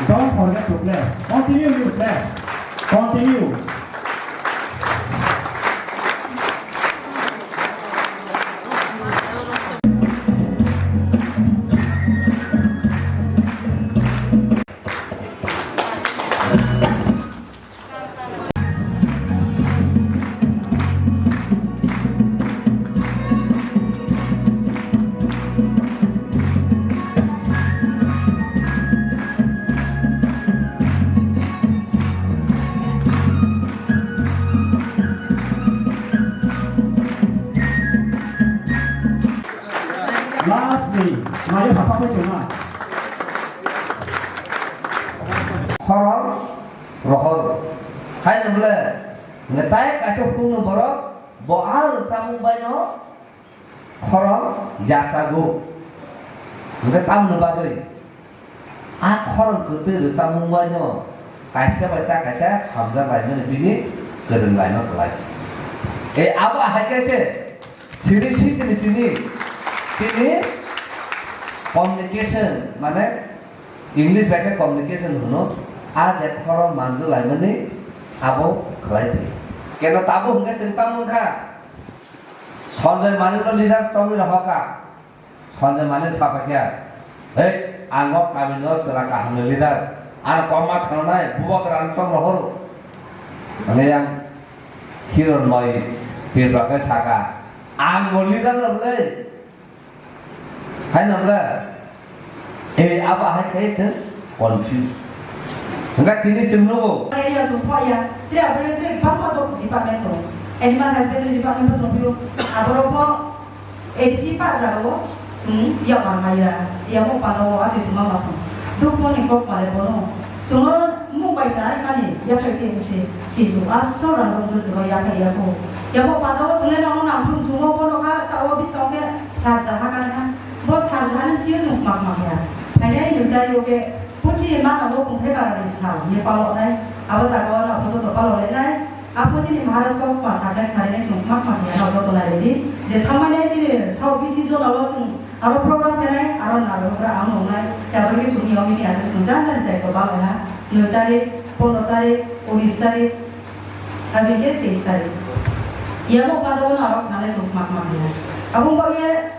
Don't forget to play. Continue to play. Continue. Lastly, mari Papa Tuna. Horor, rohor. Hai namle, ngetai kasih pung borok, boal samung banyo. Horor, jasa go. Ngetam nubadui. Horor kutu samung banyo. Kasih baca kasih, hamzah banyo ini keren banyo kelai. Apa hai kasih? Sini di sini. Sini communication mana English baca communication hono आज एक खरो मानदो लाइमने आबो खलाइते केनो ताबो हंगे चिंता मुखा संजय माने लो लिडार संगे रहका संजय माने सापाकिया हे आंगो कामिनो चलाका हंगे लिडार आन कमा खनाय बुबक रानसं रहर माने yang hero noi tirbakai saka आंगो लिडार लले hai namla apa hai kaise confused enggak kini semnugo ini lah jumpa ya tidak boleh bapak atau departemen animal husbandry departemen itu biru abropo edisi pak jago ya mana ya ya mau panawo ada semua masuk dukmo nih kok pada bono cuma mau bayar kali ya pergi sih itu asal orang itu juga ya kayak aku ya mau panawo tulen orang nampung cuma bono kan tahu bisa oke sarjah kan bos sarjahnya sih itu mak ya hanya itu dari oke Puji mana aku kumpulan dari sal, ya kalau nih, apa jagoan apa tuh kalau nih, apa jadi maharas kau masakan hari ini cuma ya, apa tuh lagi, jadi kemana jadi, sau bisi jual apa tuh, ada program nih, ada program nih, ya bagi tuh nih ini ada tuh jangan dari kebal ya, nutari, ponotari, uristari, tapi kita testari, ya mau pada orang nanti cuma ya, aku mau ya